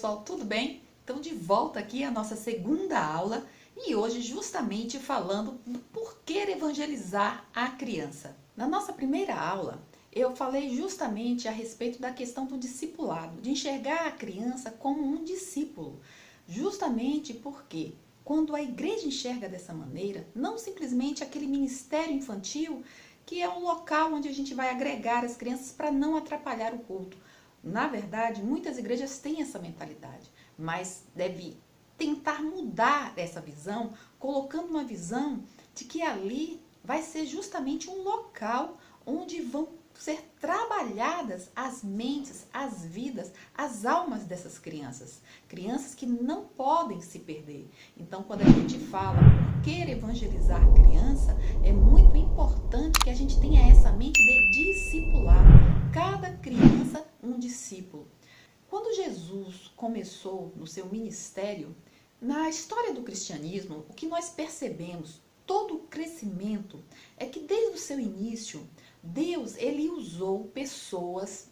pessoal, tudo bem? Então, de volta aqui à nossa segunda aula e hoje justamente falando do porquê evangelizar a criança. Na nossa primeira aula, eu falei justamente a respeito da questão do discipulado, de enxergar a criança como um discípulo, justamente porque quando a igreja enxerga dessa maneira, não simplesmente aquele ministério infantil, que é um local onde a gente vai agregar as crianças para não atrapalhar o culto. Na verdade, muitas igrejas têm essa mentalidade, mas deve tentar mudar essa visão, colocando uma visão de que ali vai ser justamente um local onde vão ser trabalhadas as mentes, as vidas, as almas dessas crianças. Crianças que não podem se perder. Então, quando a gente fala por que evangelizar criança, é muito importante que a gente tenha essa mente de discipular. Cada criança um discípulo. Quando Jesus começou no seu ministério, na história do cristianismo, o que nós percebemos, todo o crescimento, é que desde o seu início, Deus ele usou pessoas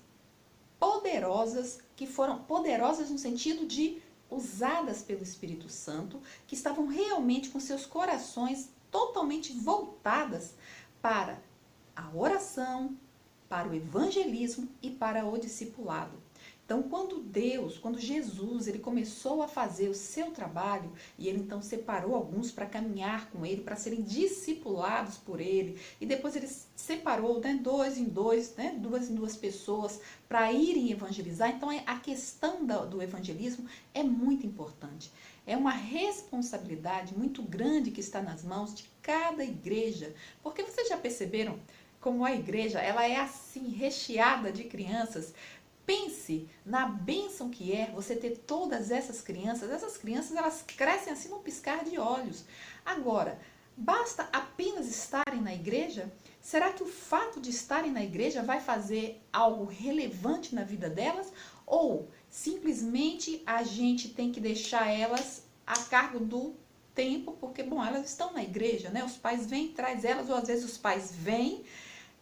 poderosas, que foram poderosas no sentido de usadas pelo Espírito Santo, que estavam realmente com seus corações totalmente voltadas para a oração, para o evangelismo e para o discipulado. Então, quando Jesus, ele começou a fazer o seu trabalho, e ele então separou alguns para caminhar com ele, para serem discipulados por ele, e depois ele separou, dois em dois, duas em duas pessoas para irem evangelizar. Então, a questão do evangelismo é muito importante. É uma responsabilidade muito grande que está nas mãos de cada igreja, porque vocês já perceberam como a igreja, ela é assim, recheada de crianças. Pense na bênção que é você ter todas essas crianças. Essas crianças, elas crescem assim num piscar de olhos. Agora, basta apenas estarem na igreja? Será que o fato de estarem na igreja vai fazer algo relevante na vida delas? Ou simplesmente a gente tem que deixar elas a cargo do tempo, porque, bom, elas estão na igreja, né? Os pais vêm, traz elas, ou às vezes os pais vêm,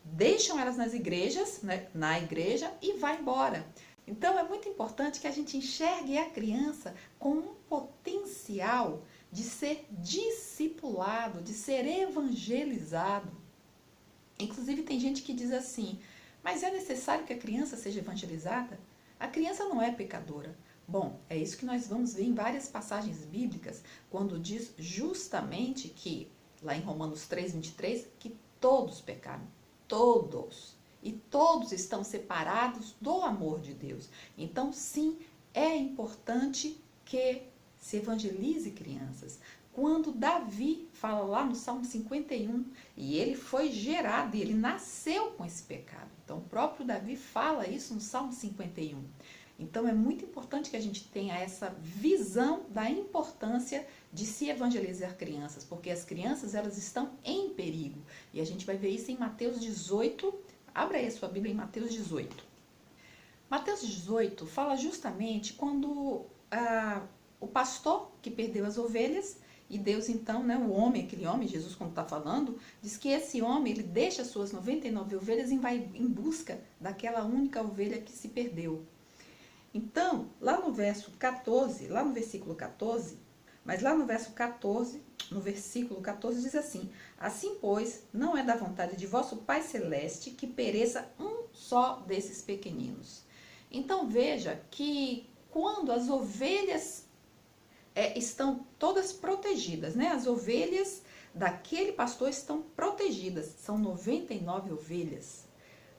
deixam elas nas igrejas, na igreja e vai embora. Então, é muito importante que a gente enxergue a criança com um potencial de ser discipulado, de ser evangelizado. Inclusive, tem gente que diz assim, mas é necessário que a criança seja evangelizada? A criança não é pecadora. Bom, é isso que nós vamos ver em várias passagens bíblicas, quando diz justamente que, lá em Romanos 3:23, que todos pecaram. Todos. E todos estão separados do amor de Deus. Então, sim, é importante que se evangelize crianças. Quando Davi fala lá no Salmo 51, e ele foi gerado, e ele nasceu com esse pecado. Então, o próprio Davi fala isso no Salmo 51. Então, é muito importante que a gente tenha essa visão da importância de se evangelizar crianças, porque as crianças, elas estão em perigo. E a gente vai ver isso em Mateus 18. Abra aí a sua Bíblia em Mateus 18. Mateus 18 fala justamente quando o pastor que perdeu as ovelhas, e Deus então, o homem, aquele homem, Jesus quando está falando, diz que esse homem, ele deixa as suas 99 ovelhas e vai em busca daquela única ovelha que se perdeu. Então, lá no verso 14, lá no versículo 14, mas lá no verso 14, no versículo 14 diz assim: assim, pois, não é da vontade de vosso Pai Celeste que pereça um só desses pequeninos. Então, veja que quando as ovelhas estão todas protegidas, as ovelhas daquele pastor estão protegidas, são 99 ovelhas.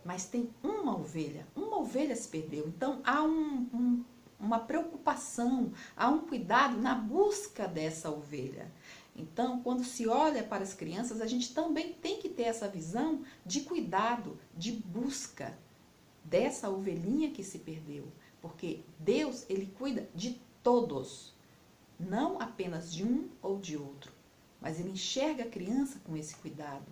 Mas tem uma ovelha se perdeu. Então, há uma preocupação, há um cuidado na busca dessa ovelha. Então, quando se olha para as crianças, a gente também tem que ter essa visão de cuidado, de busca dessa ovelhinha que se perdeu. Porque Deus, ele cuida de todos, não apenas de um ou de outro. Mas ele enxerga a criança com esse cuidado,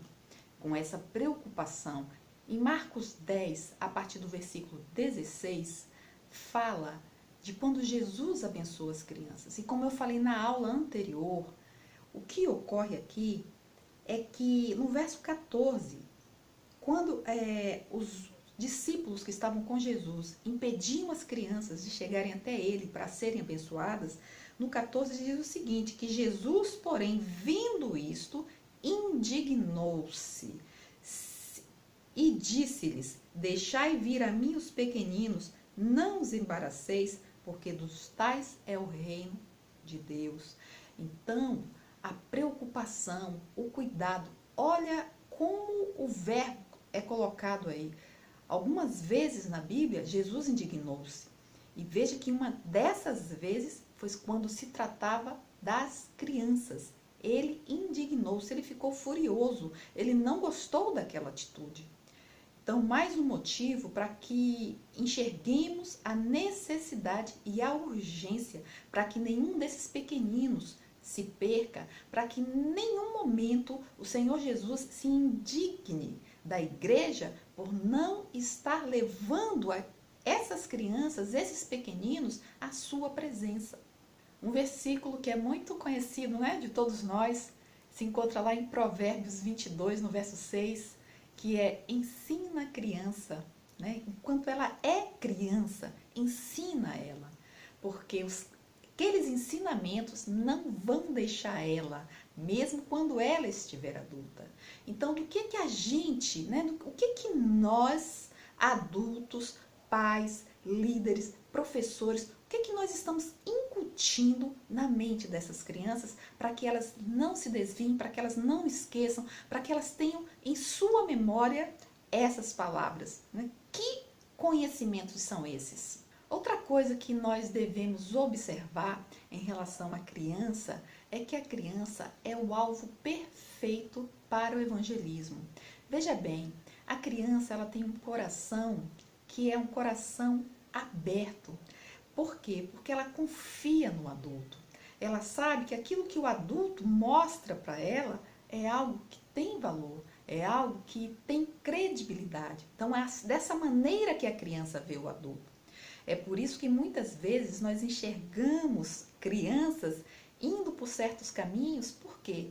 com essa preocupação. Em Marcos 10, a partir do versículo 16, fala de quando Jesus abençoa as crianças. E como eu falei na aula anterior, o que ocorre aqui é que no verso 14, quando discípulos que estavam com Jesus impediam as crianças de chegarem até ele para serem abençoadas, no 14 diz o seguinte, que Jesus, porém, vendo isto, indignou-se e disse-lhes, deixai vir a mim os pequeninos, não os embaraceis, porque dos tais é o reino de Deus. Então, a preocupação, o cuidado, olha como o verbo é colocado aí. Algumas vezes na Bíblia, Jesus indignou-se. E veja que uma dessas vezes foi quando se tratava das crianças. Ele indignou-se, ele ficou furioso, ele não gostou daquela atitude. Então, mais um motivo para que enxerguemos a necessidade e a urgência, para que nenhum desses pequeninos se perca, para que em nenhum momento o Senhor Jesus se indigne da igreja por não estar levando essas crianças, esses pequeninos, à sua presença. Um versículo que é muito conhecido, né, de todos nós, se encontra lá em Provérbios 22, no verso 6, que é ensina a criança, né? Enquanto ela é criança, ensina ela, porque aqueles ensinamentos não vão deixar ela, mesmo quando ela estiver adulta. Então, do que a gente, né? O que nós, adultos, pais, líderes, professores, o que nós estamos incutindo na mente dessas crianças para que elas não se desviem, para que elas não esqueçam, para que elas tenham em sua memória essas palavras, né? Que conhecimentos são esses? Outra coisa que nós devemos observar em relação à criança é que a criança é o alvo perfeito para o evangelismo. Veja bem, a criança ela tem um coração que é um coração aberto. Por quê? Porque ela confia no adulto. Ela sabe que aquilo que o adulto mostra para ela é algo que tem valor, é algo que tem credibilidade. Então, é dessa maneira que a criança vê o adulto. É por isso que muitas vezes nós enxergamos crianças indo por certos caminhos. Por quê?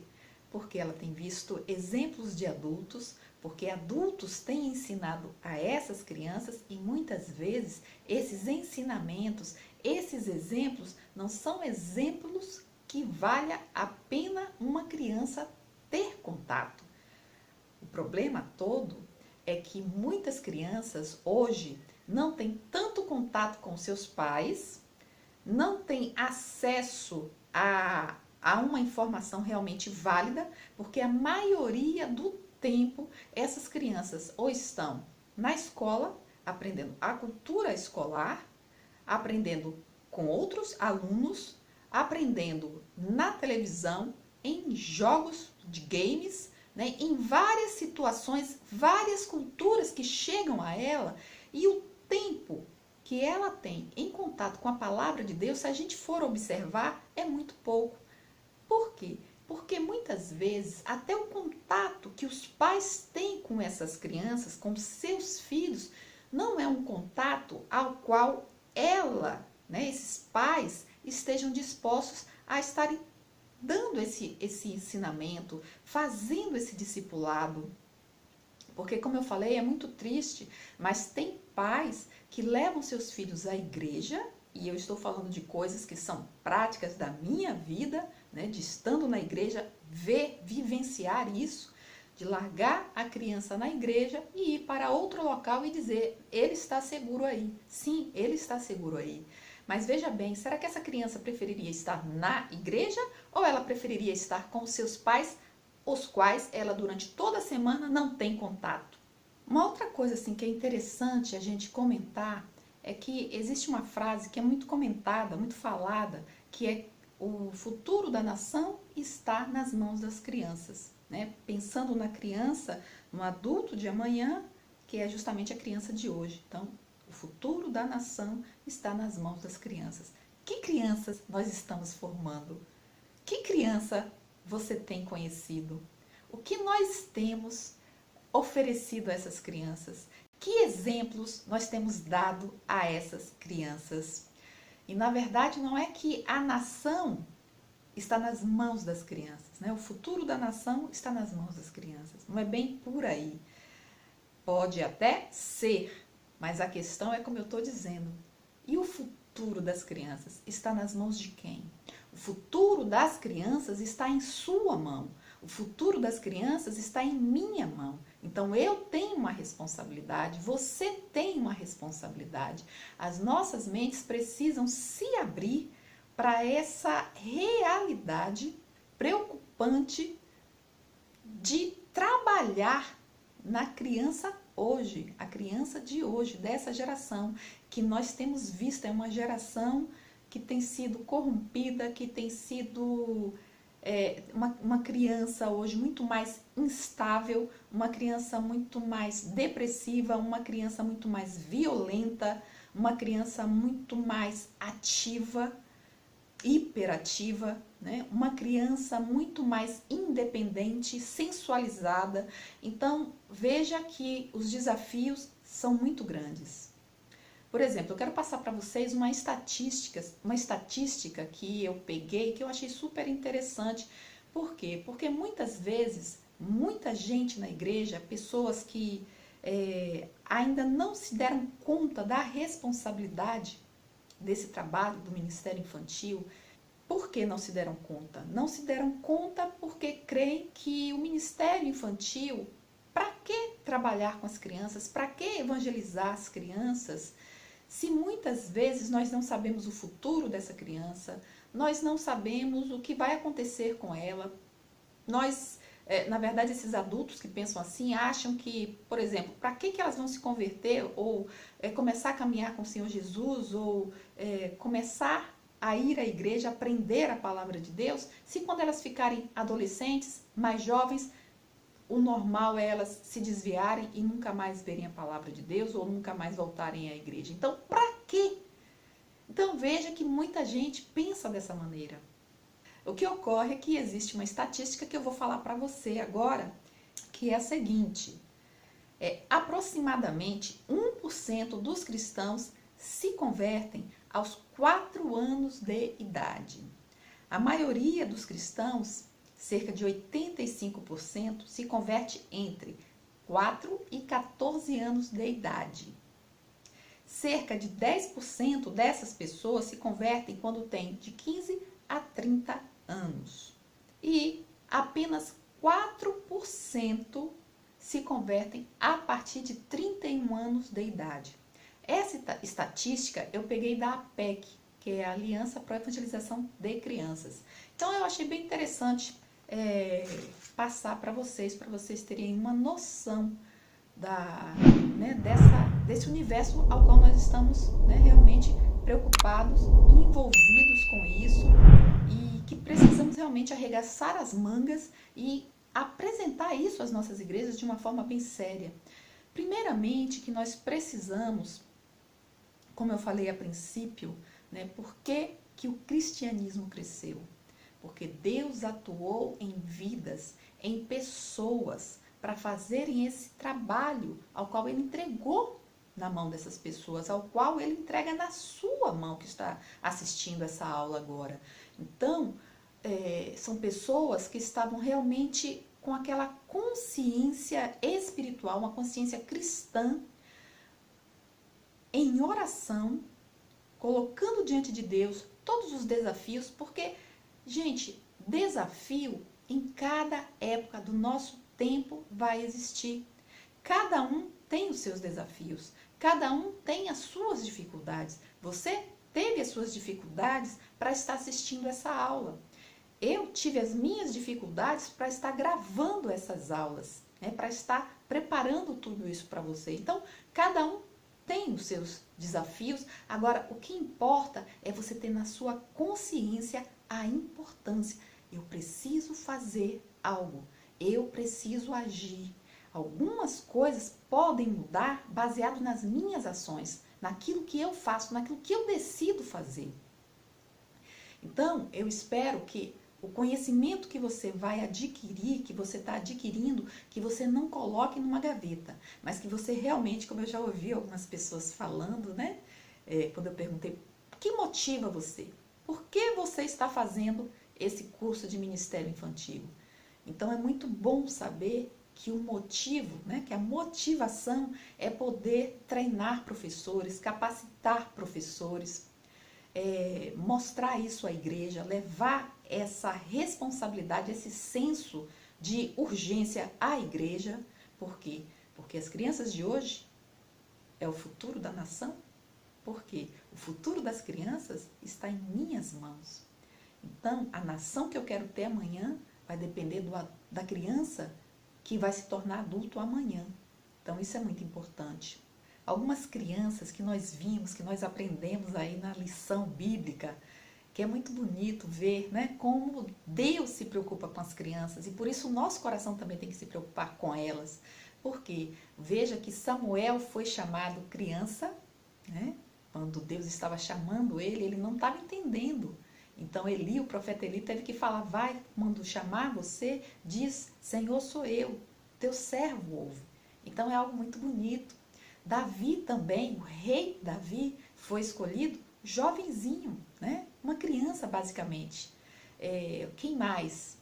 Porque ela tem visto exemplos de adultos, porque adultos têm ensinado a essas crianças e muitas vezes esses ensinamentos, esses exemplos não são exemplos que valha a pena uma criança ter contato. O problema todo é que muitas crianças hoje não têm tanto contato com seus pais, não têm acesso a uma informação realmente válida, porque a maioria do tempo essas crianças ou estão na escola, aprendendo a cultura escolar, aprendendo com outros alunos, aprendendo na televisão, em jogos de games, né, em várias situações, várias culturas que chegam a ela, e o tempo que ela tem em contato com a palavra de Deus, se a gente for observar, é muito pouco. Por quê? Porque muitas vezes até o contato que os pais têm com essas crianças, com seus filhos, não é um contato ao qual ela, né, esses pais, estejam dispostos a estarem dando esse ensinamento, fazendo esse discipulado. Porque, como eu falei, é muito triste, mas tem pais que levam seus filhos à igreja, e eu estou falando de coisas que são práticas da minha vida, né, de estando na igreja, vivenciar isso, de largar a criança na igreja e ir para outro local e dizer, ele está seguro aí. Sim, ele está seguro aí. Mas veja bem, será que essa criança preferiria estar na igreja ou ela preferiria estar com seus pais, os quais ela durante toda a semana não tem contato? Uma outra coisa assim que é interessante a gente comentar é que existe uma frase que é muito comentada, muito falada, que é o futuro da nação está nas mãos das crianças, né? Pensando na criança, no adulto de amanhã, que é justamente a criança de hoje. Então, o futuro da nação está nas mãos das crianças. Que crianças nós estamos formando? Que criança você tem conhecido? O que nós temos oferecido a essas crianças? Que exemplos nós temos dado a essas crianças? E na verdade não é que a nação está nas mãos das crianças, né? O futuro da nação está nas mãos das crianças. Não é bem por aí. Pode até ser, mas a questão é como eu estou dizendo. E o futuro das crianças está nas mãos de quem? O futuro das crianças está em sua mão. O futuro das crianças está em minha mão. Então eu tenho uma responsabilidade, você tem uma responsabilidade. As nossas mentes precisam se abrir para essa realidade preocupante de trabalhar na criança hoje, a criança de hoje, dessa geração, que nós temos visto, é uma geração que tem sido corrompida, que tem sido uma criança hoje muito mais instável, uma criança muito mais depressiva, uma criança muito mais violenta, uma criança muito mais ativa, hiperativa, né? Uma criança muito mais independente, sensualizada. Então, veja que os desafios são muito grandes. Por exemplo, eu quero passar para vocês uma estatística que eu peguei, que eu achei super interessante. Por quê? Porque muitas vezes, muita gente na igreja, pessoas que ainda não se deram conta da responsabilidade desse trabalho do Ministério Infantil. Por que não se deram conta? Não se deram conta porque creem que o Ministério Infantil, para que trabalhar com as crianças? Para que evangelizar as crianças? Se muitas vezes nós não sabemos o futuro dessa criança, nós não sabemos o que vai acontecer com ela. Nós, na verdade, esses adultos que pensam assim, acham que, por exemplo, para que elas vão se converter ou começar a caminhar com o Senhor Jesus ou começar a ir à igreja, aprender a palavra de Deus, se quando elas ficarem adolescentes, mais jovens, o normal é elas se desviarem e nunca mais verem a palavra de Deus ou nunca mais voltarem à igreja. Então, para quê? Então, veja que muita gente pensa dessa maneira. O que ocorre é que existe uma estatística que eu vou falar para você agora, que é a seguinte: aproximadamente 1% dos cristãos se convertem aos 4 anos de idade. A maioria dos cristãos, cerca de 85%, se converte entre 4 e 14 anos de idade. Cerca de 10% dessas pessoas se convertem quando têm de 15 a 30 anos. E apenas 4% se convertem a partir de 31 anos de idade. Essa estatística eu peguei da APEC, que é a Aliança para a Evangelização de Crianças. Então eu achei bem interessante passar para vocês terem uma noção desse universo ao qual nós estamos realmente preocupados, envolvidos com isso e que precisamos realmente arregaçar as mangas e apresentar isso às nossas igrejas de uma forma bem séria. Primeiramente, que nós precisamos, como eu falei a princípio, por que o cristianismo cresceu? Porque Deus atuou em vidas, em pessoas, para fazerem esse trabalho ao qual Ele entregou na mão dessas pessoas, ao qual Ele entrega na sua mão que está assistindo essa aula agora. Então, são pessoas que estavam realmente com aquela consciência espiritual, uma consciência cristã, em oração, colocando diante de Deus todos os desafios, porque, gente, desafio em cada época do nosso tempo vai existir. Cada um tem os seus desafios, cada um tem as suas dificuldades. Você teve as suas dificuldades para estar assistindo essa aula. Eu tive as minhas dificuldades para estar gravando essas aulas, para estar preparando tudo isso para você. Então, cada um tem os seus desafios. Agora, o que importa é você ter na sua consciência a importância. Eu preciso fazer algo. Eu preciso agir. Algumas coisas podem mudar baseado nas minhas ações, naquilo que eu faço, naquilo que eu decido fazer. Então, eu espero que o conhecimento que você vai adquirir, que você está adquirindo, que você não coloque numa gaveta, mas que você realmente, como eu já ouvi algumas pessoas falando, quando eu perguntei, o que motiva você? Por que você está fazendo esse curso de Ministério Infantil? Então, é muito bom saber que o motivo, né, que a motivação é poder treinar professores, capacitar professores, mostrar isso à igreja, levar essa responsabilidade, esse senso de urgência à igreja. Por quê? Porque as crianças de hoje é o futuro da nação. Por quê? O futuro das crianças está em minhas mãos. Então, a nação que eu quero ter amanhã vai depender da criança que vai se tornar adulto amanhã. Então, isso é muito importante. Algumas crianças que nós vimos, que nós aprendemos aí na lição bíblica, que é muito bonito ver, né, como Deus se preocupa com as crianças, e por isso o nosso coração também tem que se preocupar com elas. Porque veja que Samuel foi chamado criança, né? Quando Deus estava chamando ele, ele não estava entendendo. Então Eli, o profeta Eli, teve que falar: vai, mando chamar você, diz: Senhor, sou eu, teu servo ouve. Então é algo muito bonito. Davi também, o rei Davi, foi escolhido jovenzinho, né? Uma criança basicamente. Quem mais?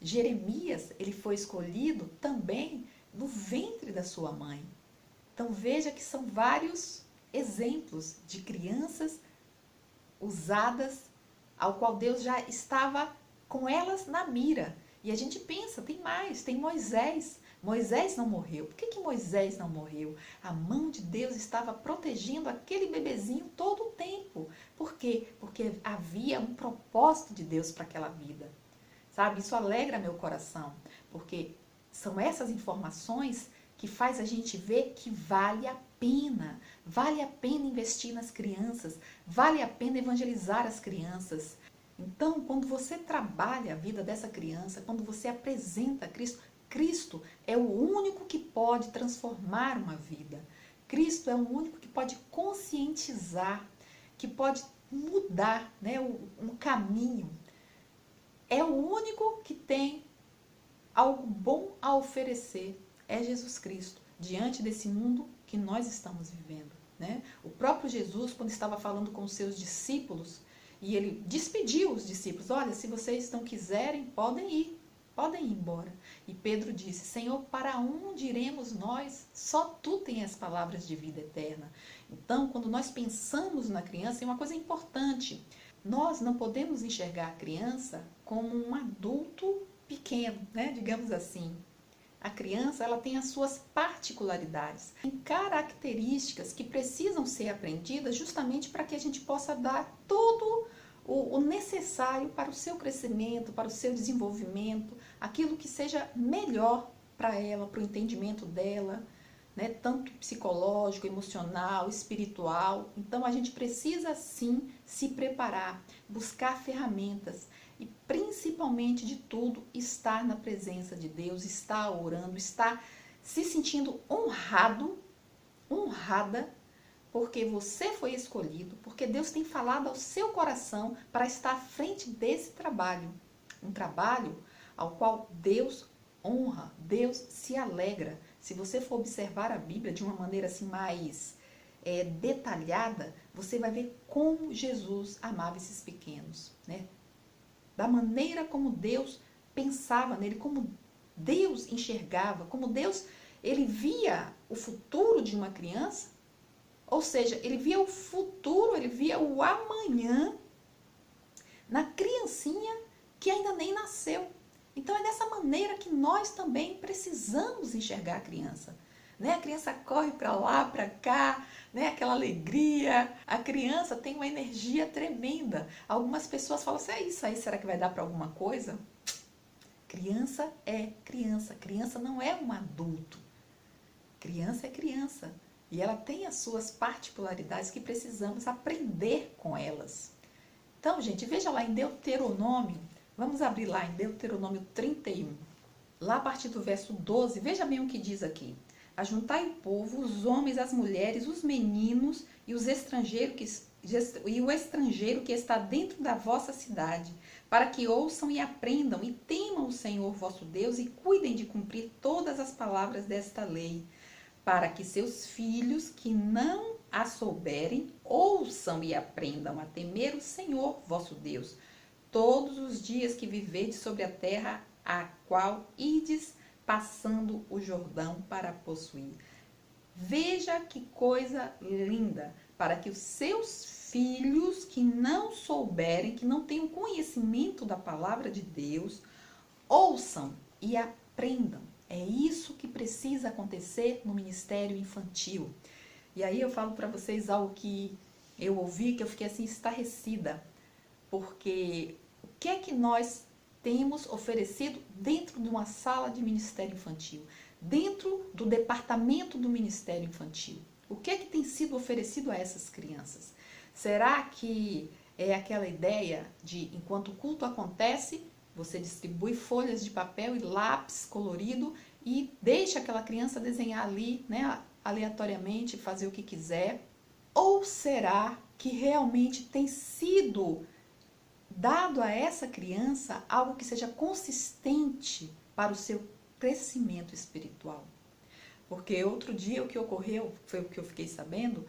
Jeremias, ele foi escolhido também no ventre da sua mãe. Então veja que são vários exemplos de crianças usadas, ao qual Deus já estava com elas na mira. E a gente pensa, tem mais, tem Moisés. Moisés não morreu. Por que Moisés não morreu? A mão de Deus estava protegendo aquele bebezinho todo o tempo. Por quê? Porque havia um propósito de Deus para aquela vida. Sabe? Isso alegra meu coração, porque são essas informações que faz a gente ver que vale a pena investir nas crianças, vale a pena evangelizar as crianças. Então, quando você trabalha a vida dessa criança, quando você apresenta Cristo, Cristo é o único que pode transformar uma vida. Cristo é o único que pode conscientizar, que pode mudar, né, um caminho. É o único que tem algo bom a oferecer. É Jesus Cristo, diante desse mundo que nós estamos vivendo, né? O próprio Jesus, quando estava falando com os seus discípulos, e ele despediu os discípulos: olha, se vocês não quiserem, podem ir embora. E Pedro disse: Senhor, para onde iremos nós? Só tu tens as palavras de vida eterna. Então, quando nós pensamos na criança, é uma coisa importante. Nós não podemos enxergar a criança como um adulto pequeno, né? Digamos assim. A criança, ela tem as suas particularidades, tem características que precisam ser aprendidas justamente para que a gente possa dar todo o necessário para o seu crescimento, para o seu desenvolvimento, aquilo que seja melhor para ela, para o entendimento dela, né? Tanto psicológico, emocional, espiritual. Então a gente precisa sim se preparar, buscar ferramentas. E principalmente de tudo, estar na presença de Deus, estar orando, estar se sentindo honrado, honrada, porque você foi escolhido, porque Deus tem falado ao seu coração para estar à frente desse trabalho. Um trabalho ao qual Deus honra, Deus se alegra. Se você for observar a Bíblia de uma maneira assim mais detalhada, você vai ver como Jesus amava esses pequenos, né? Da maneira como Deus pensava nele, como Deus enxergava, como Deus, ele via o futuro de uma criança, ou seja, ele via o futuro, ele via o amanhã na criancinha que ainda nem nasceu. Então é dessa maneira que nós também precisamos enxergar a criança. Né? A criança corre para lá, para cá, né? Aquela alegria. A criança tem uma energia tremenda. Algumas pessoas falam assim: isso aí, será que vai dar para alguma coisa? Criança é criança. Criança não é um adulto. Criança é criança. E ela tem as suas particularidades que precisamos aprender com elas. Então, gente, veja lá em Deuteronômio. Vamos abrir lá em Deuteronômio 31. Lá a partir do verso 12, veja bem o que diz aqui. Ajuntai o povo, os homens, as mulheres, os meninos e o estrangeiro que está dentro da vossa cidade, para que ouçam e aprendam e temam o Senhor vosso Deus e cuidem de cumprir todas as palavras desta lei, para que seus filhos que não a souberem ouçam e aprendam a temer o Senhor vosso Deus, todos os dias que viverdes sobre a terra a qual ides passando o Jordão para possuir. Veja que coisa linda, para que os seus filhos que não souberem, que não tenham conhecimento da palavra de Deus, ouçam e aprendam. É isso que precisa acontecer no ministério infantil. E aí eu falo para vocês algo que eu ouvi, que eu fiquei assim estarrecida, porque o que é que nós temos oferecido dentro de uma sala de ministério infantil, dentro do departamento do ministério infantil? O que é que tem sido oferecido a essas crianças? Será que é aquela ideia de, enquanto o culto acontece, você distribui folhas de papel e lápis colorido e deixa aquela criança desenhar ali, né, aleatoriamente, fazer o que quiser? Ou será que realmente tem sido dado a essa criança algo que seja consistente para o seu crescimento espiritual? Porque outro dia o que ocorreu, foi o que eu fiquei sabendo,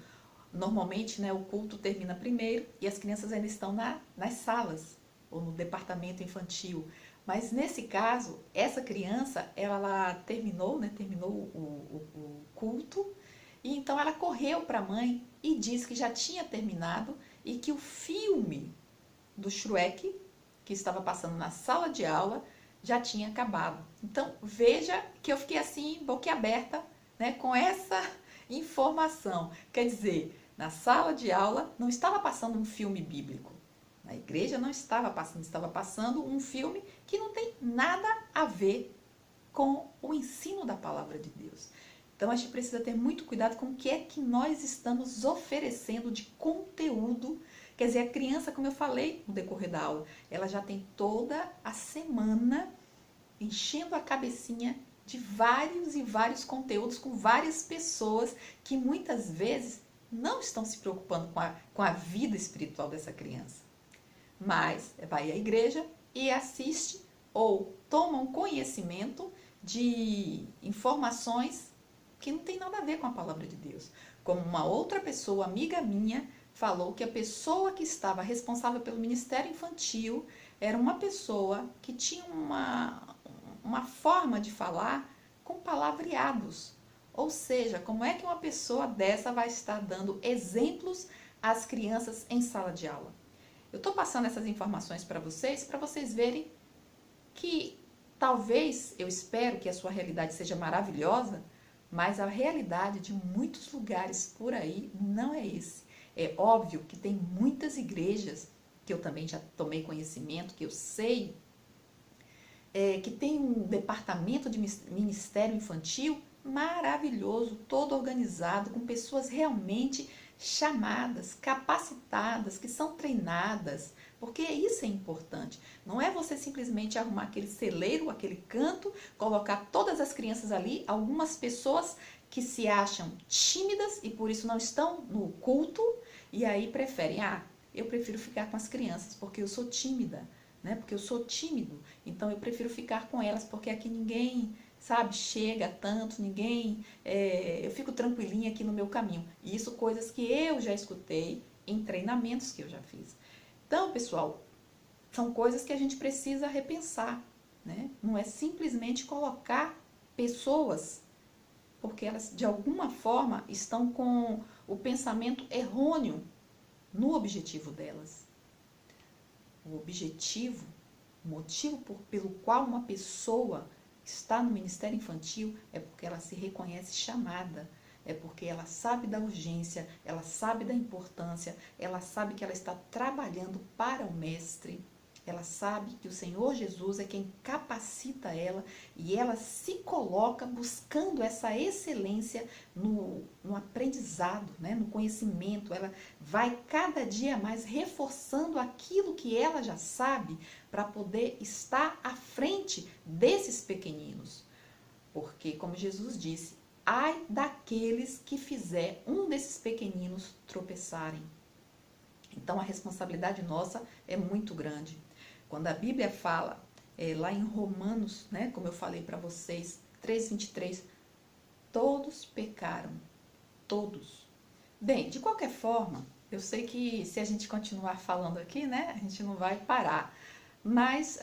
normalmente, né, o culto termina primeiro e as crianças ainda estão nas salas ou no departamento infantil. Mas nesse caso, essa criança, ela terminou, né, terminou o culto, e então ela correu para a mãe e disse que já tinha terminado e que o filme do Shrek, que estava passando na sala de aula, já tinha acabado. Então, veja que eu fiquei assim, boquiaberta, né, com essa informação. Quer dizer, na sala de aula não estava passando um filme bíblico. Na igreja não estava passando um filme que não tem nada a ver com o ensino da palavra de Deus. Então, a gente precisa ter muito cuidado com o que é que nós estamos oferecendo de conteúdo. Quer dizer, a criança, como eu falei no decorrer da aula, ela já tem toda a semana enchendo a cabecinha de vários e vários conteúdos com várias pessoas que muitas vezes não estão se preocupando com a vida espiritual dessa criança. Mas vai à igreja e assiste ou toma um conhecimento de informações que não tem nada a ver com a palavra de Deus. Como uma outra pessoa, amiga minha, falou que a pessoa que estava responsável pelo ministério infantil era uma pessoa que tinha uma forma de falar com palavreados. Ou seja, como é que uma pessoa dessa vai estar dando exemplos às crianças em sala de aula? Eu estou passando essas informações para vocês verem que talvez, eu espero que a sua realidade seja maravilhosa, mas a realidade de muitos lugares por aí não é esse. É óbvio que tem muitas igrejas, que eu também já tomei conhecimento, que eu sei, que tem um departamento de ministério infantil maravilhoso, todo organizado, com pessoas realmente chamadas, capacitadas, que são treinadas, porque isso é importante. Não é você simplesmente arrumar aquele celeiro, aquele canto, colocar todas as crianças ali, algumas pessoas que se acham tímidas e por isso não estão no culto, e aí preferem, eu prefiro ficar com as crianças porque eu sou tímida, né? Porque eu sou tímido, então eu prefiro ficar com elas porque aqui ninguém, sabe, chega tanto, ninguém, eu fico tranquilinha aqui no meu caminho. E isso coisas que eu já escutei em treinamentos que eu já fiz. Então, pessoal, são coisas que a gente precisa repensar, né? Não é simplesmente colocar pessoas, porque elas de alguma forma estão com o pensamento errôneo no objetivo delas. O objetivo, o motivo pelo qual uma pessoa está no ministério infantil é porque ela se reconhece chamada, é porque ela sabe da urgência, ela sabe da importância, ela sabe que ela está trabalhando para o mestre, ela sabe que o Senhor Jesus é quem capacita ela e ela se coloca buscando essa excelência no aprendizado, né? No conhecimento. Ela vai cada dia mais reforçando aquilo que ela já sabe para poder estar à frente desses pequeninos. Porque, como Jesus disse, ai daqueles que fizer um desses pequeninos tropeçarem. Então, a responsabilidade nossa é muito grande. Quando a Bíblia fala, lá em Romanos, né, como eu falei para vocês, 3:23, todos pecaram, todos. Bem, de qualquer forma, eu sei que se a gente continuar falando aqui, né, a gente não vai parar. Mas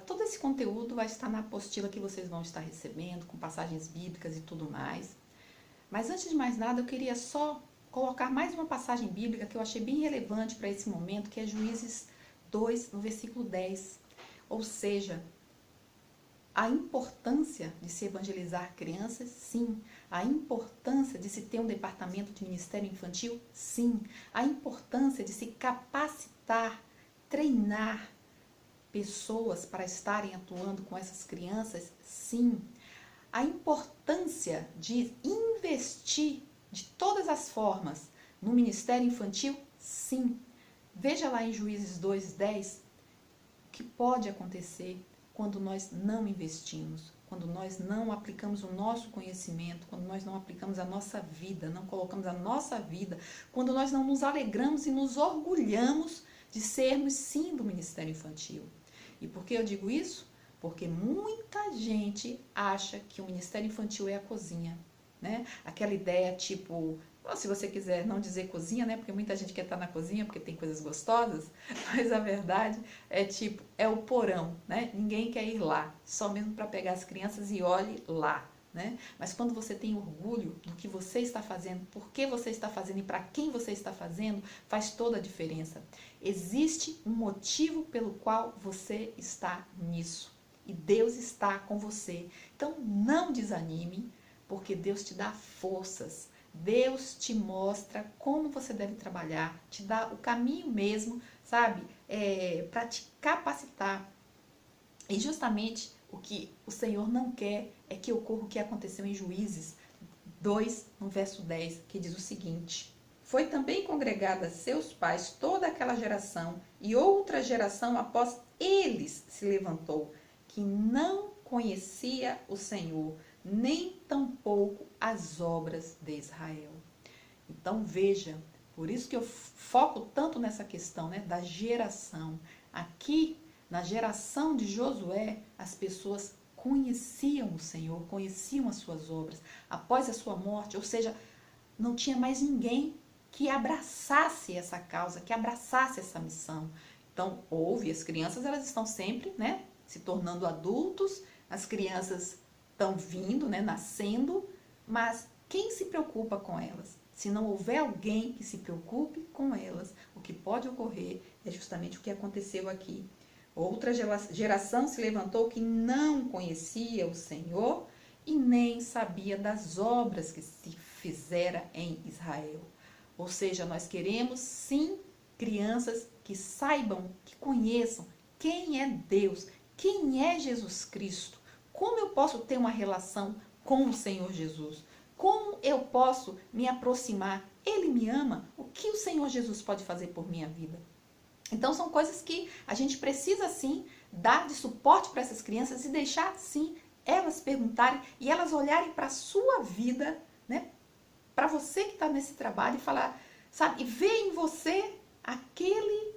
todo esse conteúdo vai estar na apostila que vocês vão estar recebendo, com passagens bíblicas e tudo mais. Mas antes de mais nada, eu queria só colocar mais uma passagem bíblica que eu achei bem relevante para esse momento, que é Juízes 2, no versículo 10. Ou seja, a importância de se evangelizar crianças, sim. A importância de se ter um departamento de ministério infantil, sim. A importância de se capacitar, treinar pessoas para estarem atuando com essas crianças, sim. A importância de investir de todas as formas no ministério infantil, sim. Veja lá em Juízes 2:10 o que pode acontecer quando nós não investimos, quando nós não aplicamos o nosso conhecimento, quando nós não aplicamos a nossa vida, não colocamos a nossa vida, quando nós não nos alegramos e nos orgulhamos de sermos sim do ministério infantil. E por que eu digo isso? Porque muita gente acha que o ministério infantil é a cozinha, né? Aquela ideia tipo, se você quiser não dizer cozinha, né? Porque muita gente quer estar na cozinha porque tem coisas gostosas, mas a verdade é tipo, é o porão, né? Ninguém quer ir lá, só mesmo para pegar as crianças e olhe lá, né? Mas quando você tem orgulho do que você está fazendo, por que você está fazendo e para quem você está fazendo, faz toda a diferença. Existe um motivo pelo qual você está nisso. E Deus está com você. Então não desanime, porque Deus te dá forças. Deus te mostra como você deve trabalhar, te dá o caminho mesmo, sabe? Para te capacitar. E justamente o que o Senhor não quer é que ocorra o que aconteceu em Juízes 2, no verso 10, que diz o seguinte: foi também congregada a seus pais toda aquela geração, e outra geração após eles se levantou, que não conhecia o Senhor, nem tampouco as obras de Israel. Então veja, por isso que eu foco tanto nessa questão, né, da geração. Aqui, na geração de Josué, as pessoas conheciam o Senhor, conheciam as suas obras. Após a sua morte, ou seja, não tinha mais ninguém que abraçasse essa causa, que abraçasse essa missão. Então, houve, as crianças, elas estão sempre, né, se tornando adultos, as crianças estão vindo, né, nascendo, mas quem se preocupa com elas? Se não houver alguém que se preocupe com elas, o que pode ocorrer é justamente o que aconteceu aqui. Outra geração se levantou que não conhecia o Senhor e nem sabia das obras que se fizera em Israel. Ou seja, nós queremos sim crianças que saibam, que conheçam quem é Deus, quem é Jesus Cristo, como eu posso ter uma relação com o Senhor Jesus, como eu posso me aproximar, Ele me ama, o que o Senhor Jesus pode fazer por minha vida? Então são coisas que a gente precisa sim dar de suporte para essas crianças e deixar sim elas perguntarem e elas olharem para a sua vida, né? Para você que está nesse trabalho e falar, sabe, e ver em você aquele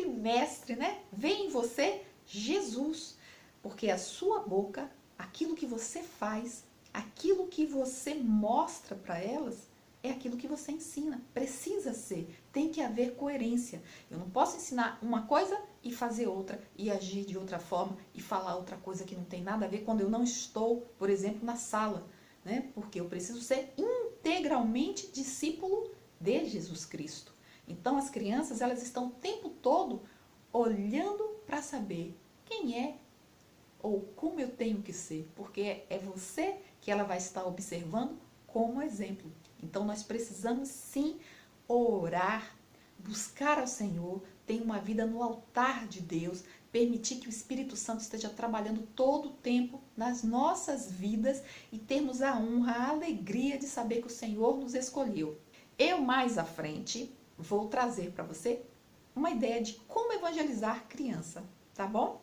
mestre, né? Vê em você Jesus, porque a sua boca, aquilo que você faz, aquilo que você mostra para elas, é aquilo que você ensina. Precisa ser, tem que haver coerência. Eu não posso ensinar uma coisa e fazer outra, e agir de outra forma, e falar outra coisa que não tem nada a ver quando eu não estou, por exemplo, na sala, né? Porque eu preciso ser integralmente discípulo de Jesus Cristo. Então as crianças, elas estão o tempo todo olhando para saber quem é ou como eu tenho que ser, porque é você que ela vai estar observando como exemplo. Então nós precisamos sim orar, buscar ao Senhor, ter uma vida no altar de Deus, permitir que o Espírito Santo esteja trabalhando todo o tempo nas nossas vidas e termos a honra, a alegria de saber que o Senhor nos escolheu. Eu mais à frente vou trazer para você uma ideia de como evangelizar criança, tá bom?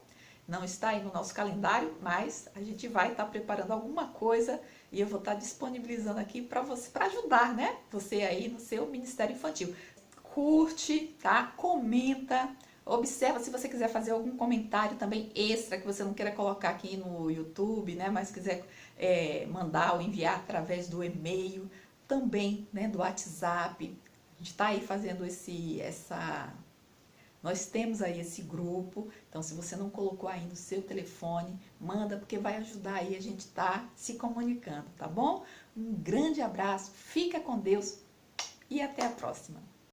Não está aí no nosso calendário, mas a gente vai estar preparando alguma coisa e eu vou estar disponibilizando aqui para você, para ajudar, né? Você aí no seu ministério infantil. Curte, tá? Comenta, observa se você quiser fazer algum comentário também extra que você não queira colocar aqui no YouTube, né? Mas quiser mandar ou enviar através do e-mail, também, né? Do WhatsApp. A gente está aí fazendo Nós temos aí esse grupo, então se você não colocou aí no seu telefone, manda, porque vai ajudar aí a gente tá se comunicando, tá bom? Um grande abraço, fica com Deus e até a próxima.